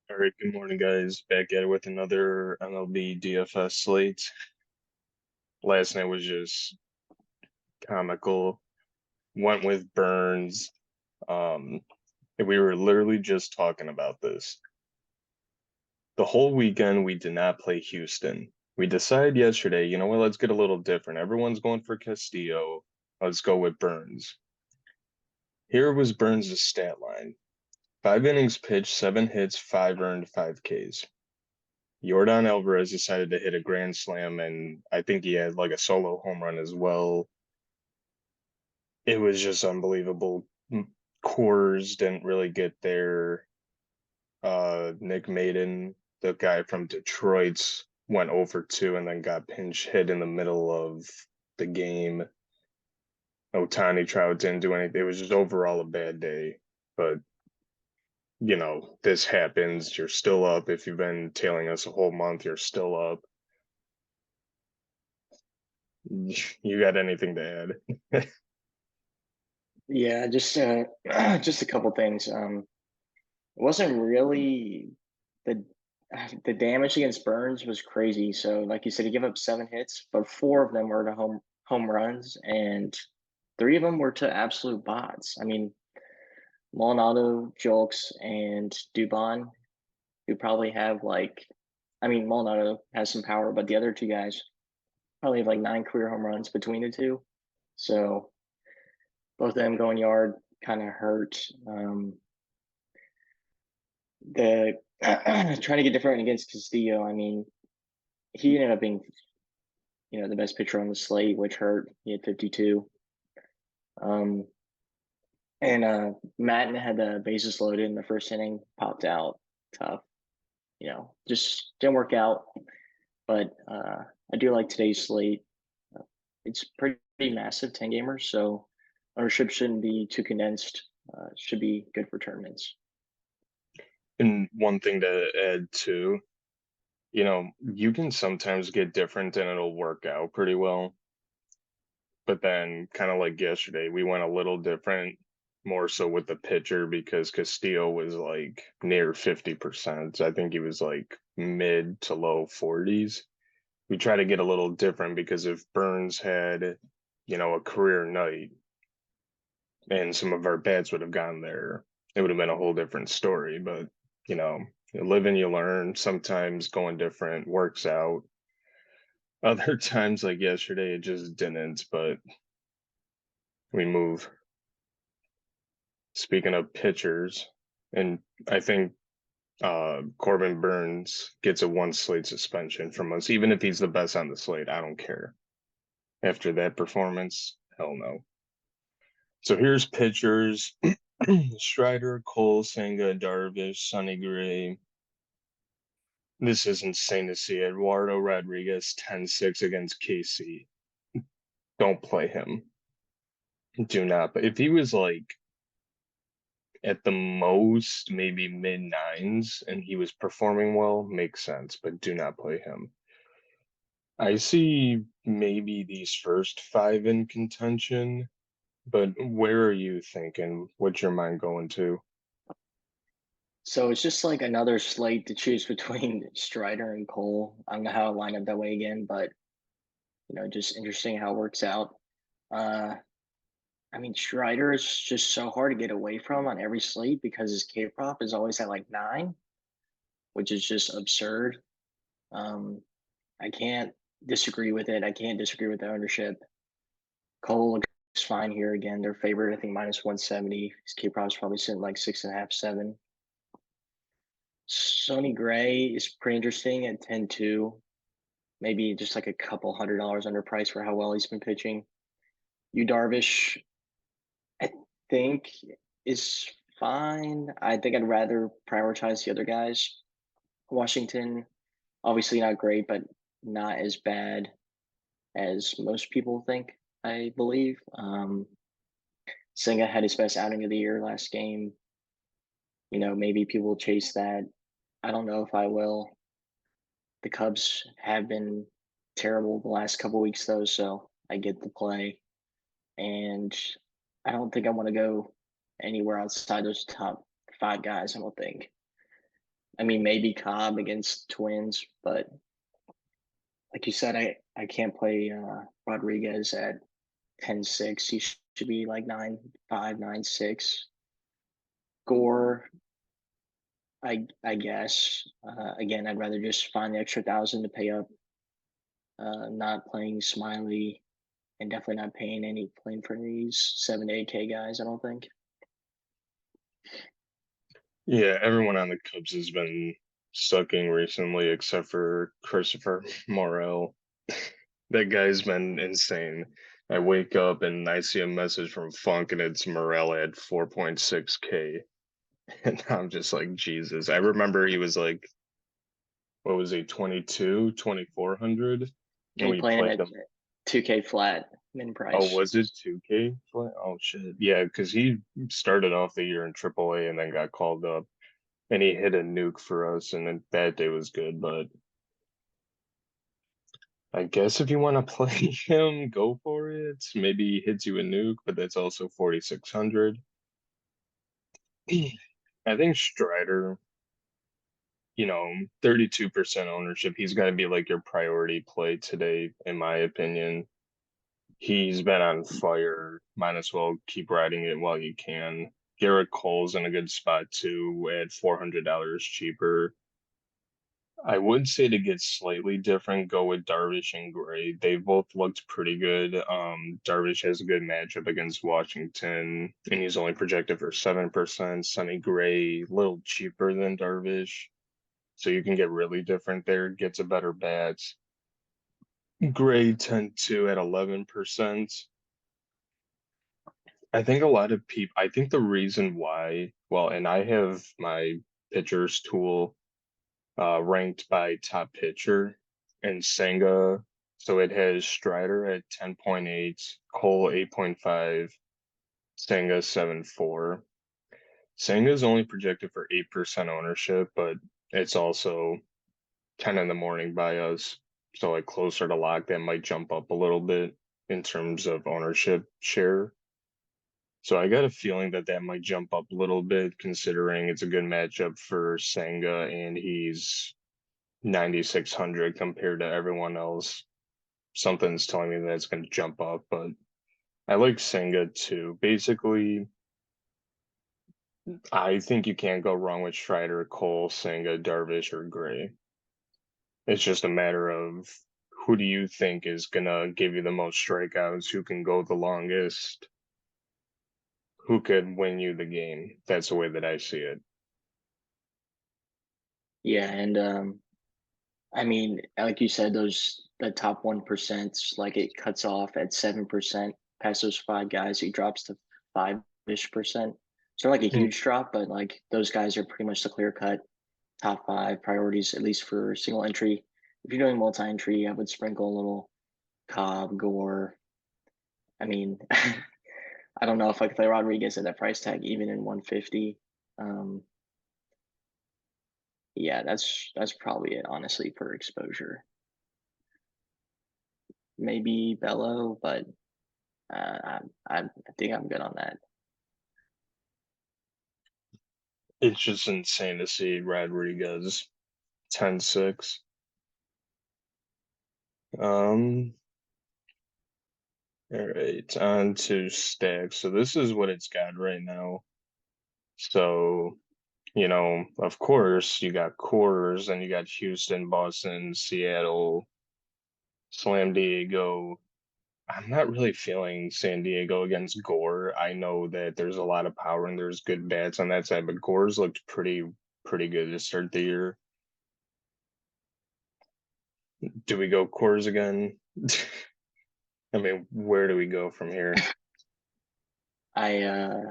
All right, good morning, guys. Back at it with another MLB DFS slate. Last night was just comical. Went with Burns. Um, and we were literally just talking about this. The whole weekend, we did not play Houston. We decided yesterday, you know what, let's get a little different. Everyone's going for Castillo. Let's go with Burns. Here was Burns' stat line. 5 innings pitched, 7 hits, 5 earned, 5 Ks. Yordan Alvarez decided to hit a grand slam, and I think he had like a solo home run as well. It was just unbelievable. Coors didn't really get there. Nick Maiden, the guy from Detroit, went over 2 and then got pinch hit in the middle of the game. Otani Trout didn't do anything. It was just overall a bad day. But this happens. You're still up. If you've been tailing us a whole month, you're still up. You got anything to add? Yeah, just just a couple things. It wasn't really the the damage against Burns was crazy. So, like you said, he gave up 7 hits, but four of them were to home runs, and three of them were to absolute bots. I mean, Maldonado, Julks, and Dubon, who probably have Maldonado has some power, but the other two guys probably have like 9 career home runs between the two. So both of them going yard kind of hurt. The trying to get different against Castillo. I mean, he ended up being the best pitcher on the slate, which hurt. He had 52. Um, and Madden had the bases loaded in the first inning, popped out tough. Just didn't work out. But I do like today's slate. It's pretty massive, 10 gamers, so ownership shouldn't be too condensed. Should be good for tournaments. And one thing to add too, you can sometimes get different and it'll work out pretty well. But then, kind of like yesterday, we went a little different, more so with the pitcher because Castillo was like near 50%. I think he was like mid to low 40s. We try to get a little different because if Burns had, a career night and some of our bats would have gone there, it would have been a whole different story. But, you live and you learn. Sometimes going different works out. Other times, like yesterday, it just didn't, but we move. Speaking of pitchers, and I think Corbin Burns gets a one slate suspension from us, even if he's the best on the slate. I don't care. After that performance, hell no. So here's pitchers: Strider, Cole, Senga, Darvish, Sonny Gray. This is insane to see. Eduardo Rodriguez 10-6 against KC. Don't play him. Do not. But if he was like at the most maybe mid nines and he was performing well, makes sense, but do not play him. I see maybe these first five in contention, but where are you thinking? What's your mind going to? So it's just like another slate to choose between Strider and Cole. I don't know how it lined up that way again, but just interesting how it works out. Uh, I mean, Strider is just so hard to get away from on every slate because his K prop is always at like 9, which is just absurd. Um, I can't disagree with it. I can't disagree with the ownership. Cole looks fine here again. They're favored, I think, minus 170. His K prop is probably sitting like 6.5, 7. Sonny Gray is pretty interesting at 10-2. Maybe just like a couple $100 underpriced for how well he's been pitching. You Darvish, I think is fine. I think I'd rather prioritize the other guys. Washington, obviously not great, but not as bad as most people think, I believe. Senga had his best outing of the year last game. Maybe people will chase that. I don't know if I will. The Cubs have been terrible the last couple weeks, though, so I get the play. And I don't think I want to go anywhere outside those top five guys, I don't think. I mean, maybe Cobb against Twins, but like you said, I can't play Rodriguez at 10-6. He should be like 9-5, 9-6. Gore, I guess. Again, I'd rather just find the extra 1,000 to pay up. Not playing Smiley and definitely not playing for these 7 to 8K guys. I don't think. Yeah, everyone on the Cubs has been sucking recently, except for Christopher Morel. That guy's been insane. I wake up and I see a message from Funk, and it's Morel at 4.6K. And I'm just like, Jesus. I remember he was like, what was he, 22, 2400? And He we playing him played at him. 2K flat min Oh, price. was it 2K? Oh, shit. Yeah, because he started off the year in AAA and then got called up. And he hit a nuke for us, and then that day was good. But I guess if you want to play him, go for it. Maybe he hits you a nuke, but that's also 4,600. I think Strider, 32% ownership. He's got to be like your priority play today, in my opinion. He's been on fire. Might as well keep riding it while you can. Garrett Cole's in a good spot too at $400 cheaper. I would say to get slightly different, go with Darvish and Gray. They both looked pretty good. Darvish has a good matchup against Washington, and he's only projected for 7%. Sonny Gray, a little cheaper than Darvish, so you can get really different there. Gets a better bat. Gray 10-2 at 11%. I think a lot of people, I think the reason why, well, and I have my pitchers tool ranked by top pitcher and Senga. So it has Strider at 10.8, Cole 8.5, Senga 7.4. Senga is only projected for 8% ownership, but it's also 10 in the morning by us. So like closer to lock, that might jump up a little bit in terms of ownership share. So I got a feeling that that might jump up a little bit considering it's a good matchup for Senga and he's 9,600 compared to everyone else. Something's telling me that it's going to jump up, but I like Senga too. Basically, I think you can't go wrong with Strider, Cole, Senga, Darvish, or Gray. It's just a matter of who do you think is going to give you the most strikeouts, who can go the longest, who could win you the game. That's the way that I see it. Yeah, and I mean, like you said, the top 1%, like it cuts off at 7% past those five guys. He drops to 5-ish%. So like a Mm. huge drop, but like those guys are pretty much the clear cut top five priorities, at least for single entry. If you're doing multi entry, I would sprinkle a little Cobb, Gore. I mean, I don't know if I could play Rodriguez at that price tag, even in 150. Um, yeah, that's probably it, honestly, per exposure. Maybe Bello, but I think I'm good on that. It's just insane to see Rodriguez 10-6. Um, all right, on to stacks. So this is what it's got right now. So, of course, you got Coors, and you got Houston, Boston, Seattle, Slam Diego. I'm not really feeling San Diego against Gore. I know that there's a lot of power and there's good bats on that side, but Gore's looked pretty good to start the year. Do we go Coors again? I mean, where do we go from here? I uh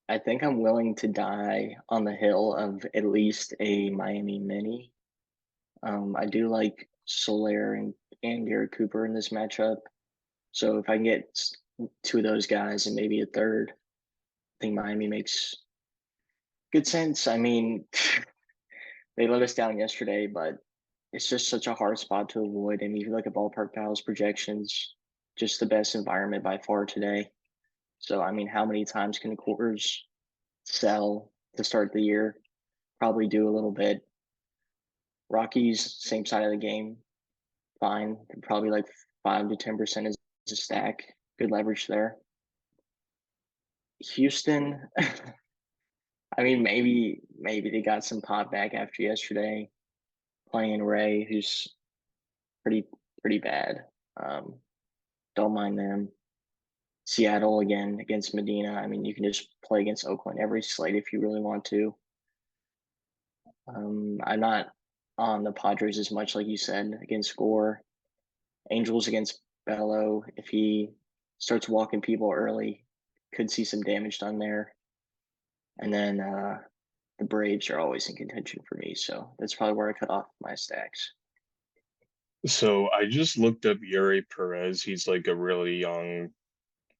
I think I'm willing to die on the hill of at least a Miami Mini. I do like Soler and Garrett Cooper in this matchup. So if I can get two of those guys and maybe a third, I think Miami makes good sense. I mean, they let us down yesterday, but it's just such a hard spot to avoid. And if you look at Ballpark Pals projections, just the best environment by far today. So I mean, how many times can Coors sell to start the year? Probably do a little bit. Rockies, same side of the game, fine. Probably like 5 to 10% is a stack. Good leverage there. Houston, I mean, maybe they got some pop back after yesterday playing Ray, who's pretty pretty bad. Um, don't mind them. Seattle again against Medina. I mean, you can just play against Oakland every slate if you really want to. I'm not on the Padres as much, like you said, against Gore. Angels against Bello. If he starts walking people early, could see some damage done there. And then the Braves are always in contention for me, so that's probably where I cut off my stacks. So I just looked up Yuri Perez. He's like a really young,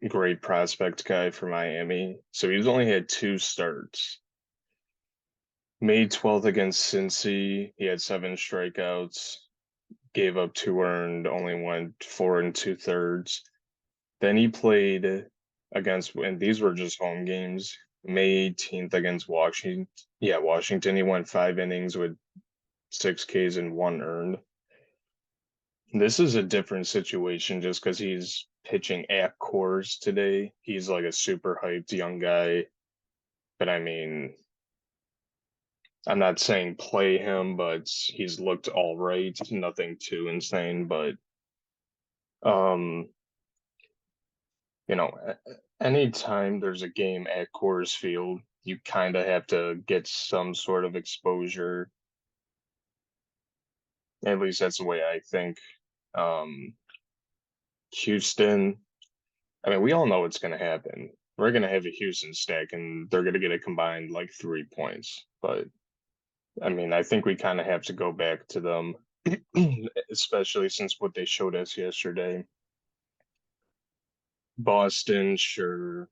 great prospect guy for Miami. So he's only had two starts. May 12th against Cincy, he had seven strikeouts, gave up two earned, only went 4 2/3. Then he played against, and these were just home games. May 18th against Washington. Yeah, Washington. He went 5 innings with 6 Ks and one earned. This is a different situation just because he's pitching at Coors today. He's like a super hyped young guy. But I mean, I'm not saying play him, but he's looked all right. Nothing too insane, but um, anytime there's a game at Coors Field, you kind of have to get some sort of exposure. At least that's the way I think. Um, Houston, I mean, we all know what's going to happen. We're going to have a Houston stack, and they're going to get a combined like 3 points. But I mean, I think we kind of have to go back to them, especially since what they showed us yesterday. Boston, sure.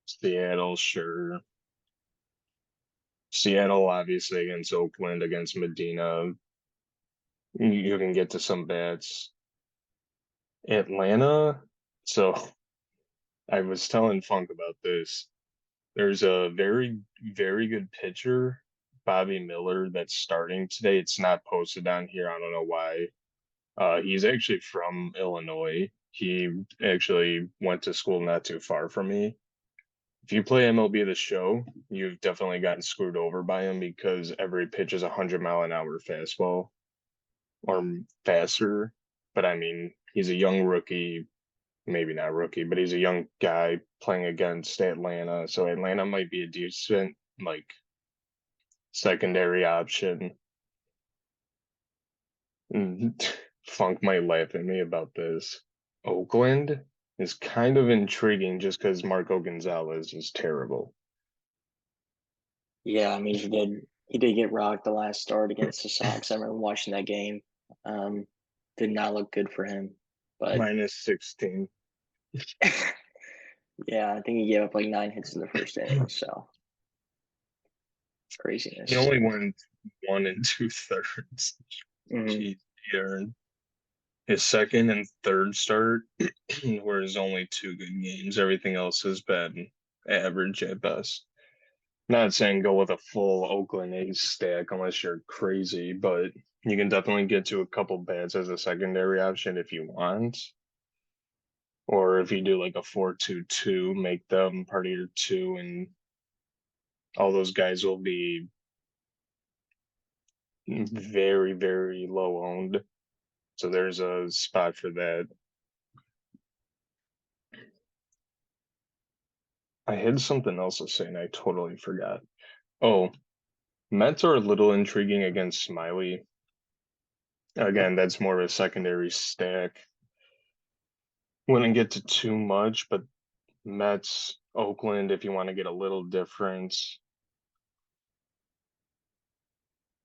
Seattle, sure. Seattle, obviously, against Oakland, against Medina. You can get to some bats. Atlanta. So I was telling Funk about this. There's a very, very good pitcher, Bobby Miller, that's starting today. It's not posted on here. I don't know why. He's actually from Illinois. He actually went to school not too far from me. If you play MLB The Show, you've definitely gotten screwed over by him because every pitch is a 100-mile-an-hour fastball or faster. But I mean, he's a young rookie, maybe not rookie, but he's a young guy playing against Atlanta. So Atlanta might be a decent, like, secondary option. Funk might laugh at me about this. Oakland is kind of intriguing just because Marco Gonzalez is terrible. Yeah, I mean he did get rocked the last start against the Sox. I remember watching that game. Um, did not look good for him. But Minus 16. yeah, I think he gave up like 9 hits in the first inning, so it's He craziness. only went 1 2/3. Hmm. Jeez, he earned his second and third start were his only two good games. Everything else has been average at best. Not saying go with a full Oakland A's stack unless you're crazy, but you can definitely get to a couple bats as a secondary option if you want. Or if you do like a 4-2-2, make them part of your two, and all those guys will be very, very low owned. So there's a spot for that. I had something else to say and I totally forgot. Oh, Mets are a little intriguing against Smiley. Again, that's more of a secondary stack. Wouldn't get to too much, but Mets, Oakland, if you want to get a little difference.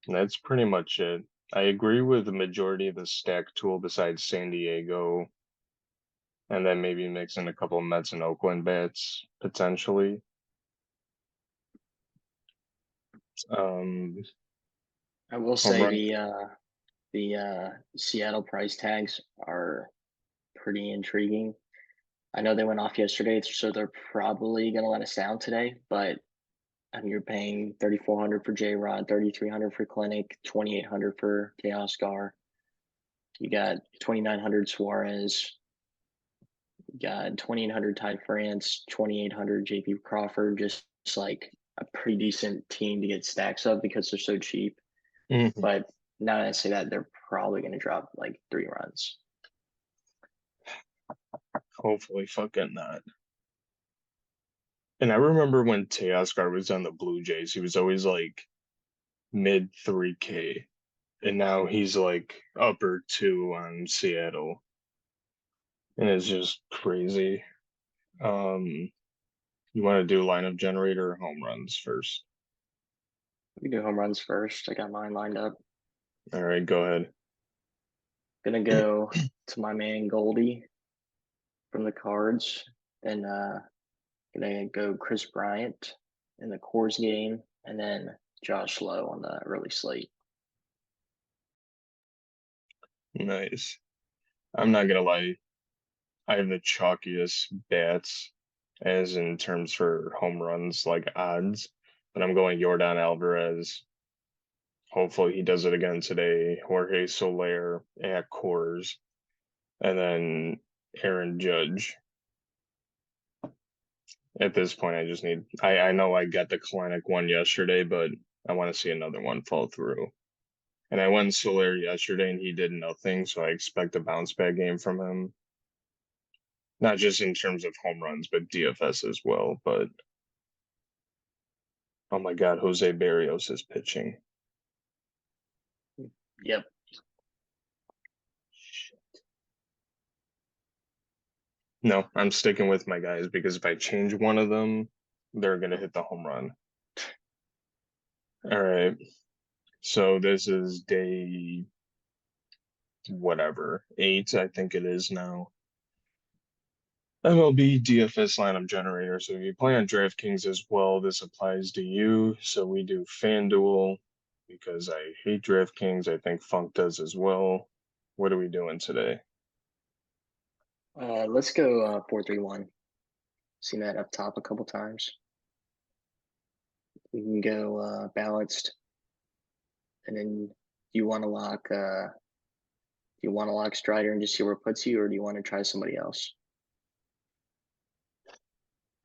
That's pretty much it. I agree with the majority of the stack tool besides San Diego, and then maybe mix in a couple of Mets and Oakland bats potentially. Um, I will home say run. the Seattle price tags are pretty intriguing. I know they went off yesterday, so they're probably gonna let us down today, but and you're paying 3,400 for J Rod, 3,300 for Clinic, 2,800 for Teoscar. You got 2,900 Suarez. You got 2,800 Ty France, 2,800 JP Crawford. Just like a pretty decent team to get stacks of because they're so cheap. Mhm. But now that I say that, they're probably going to drop like 3 runs. Hopefully, fucking not. And I remember when Teoscar was on the Blue Jays, he was always like mid 3K. And now he's like upper two on Seattle. And it's just crazy. Um, you want to do lineup generator or home runs first? We can do home runs first. I got mine lined up. All right, go ahead. Gonna go to my man Goldie from the Cards. Then gonna go Chris Bryant in the Coors game, and then Josh Lowe on the early slate. Nice. I'm not gonna lie, I have the chalkiest bats as in terms for home runs, like odds, but I'm going Yordan Alvarez. Hopefully he does it again today. Jorge Soler at Coors, and then Aaron Judge. At this point, I just need. I know I got the Kalanick one yesterday, but I want to see another one fall through. And I went Soler yesterday, and he did nothing, so I expect a bounce back game from him. Not just in terms of home runs, but DFS as well. But oh my God, Jose Barrios is pitching. Yep. No, I'm sticking with my guys because if I change one of them, they're gonna hit the home run. All right. So this is day whatever, 8, I think it is now. MLB DFS lineup generator. So if you play on DraftKings as well, this applies to you. So we do Fanduel because I hate DraftKings. I think Funk does as well. What are we doing today? Let's go 4-3-1. Seen that up top a couple times. We can go balanced, and then you want to lock. Do you want to lock Strider and just see where it puts you, or do you want to try somebody else?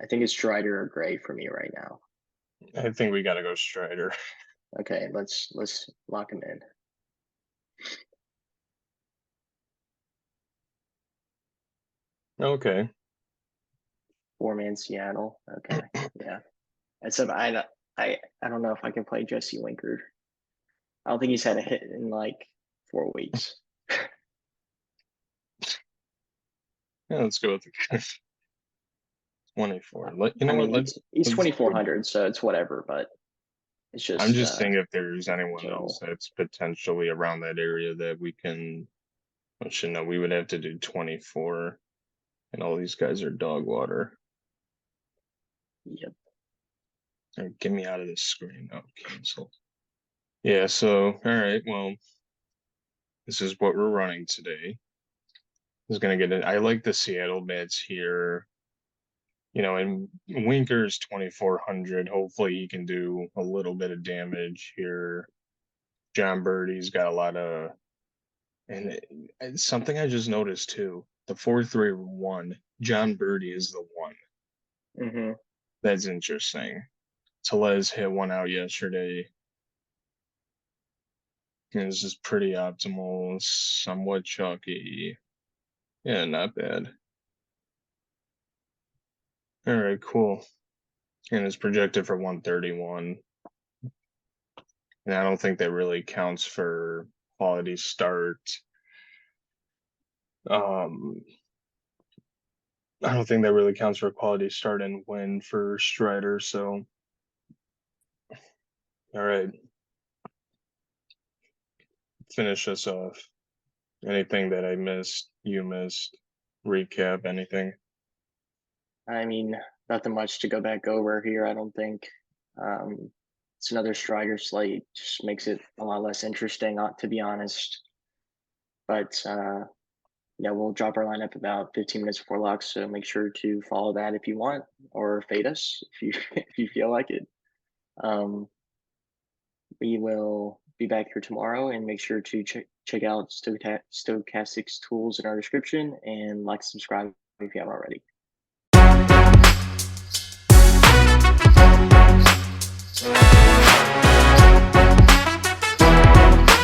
I think it's Strider or Gray for me right now. I think we got to go Strider. Okay, let's lock him in. Okay. 4-man Seattle. Okay, yeah. Except I don't know if I can play Jesse Winkard. I don't think he's had a hit in like 4 weeks. Yeah, let's go with the 24. You I know what? mean, he's Let's do it. 2,400, so it's whatever. But it's I'm just just saying if there's anyone else Joe. that's potentially around that area that we can. I should know we would have to do 24, and all these guys are dog water. Yep. All right, get me out of this screen. Oh, cancel. Yeah, so, all right, well, this is what we're running today. Is gonna get it. I like the Seattle bets here. And Winker's 2,400. Hopefully he can do a little bit of damage here. John Birdie's got a lot of, and something I just noticed too. The 4-3-1, John Birdie is the one. Mm-hmm. That's interesting. Tellez hit one out yesterday. And this is pretty optimal, somewhat chalky. Yeah, not bad. All right, cool. And it's projected for 131. And I don't think that really counts for quality start. Um, I don't think that really counts for quality start and win for Strider. So, all right, finish us off. Anything that I missed, you missed, recap, anything? I mean, nothing much to go back over here. I don't think. It's another Strider slate. Just makes it a lot less interesting, to be honest. But yeah, we'll drop our lineup about 15 minutes before lock. So make sure to follow that if you want, or fade us if you if you feel like it. Um, we will be back here tomorrow, and make sure to check out Stochastic's tools in our description, and like, subscribe if you haven't already.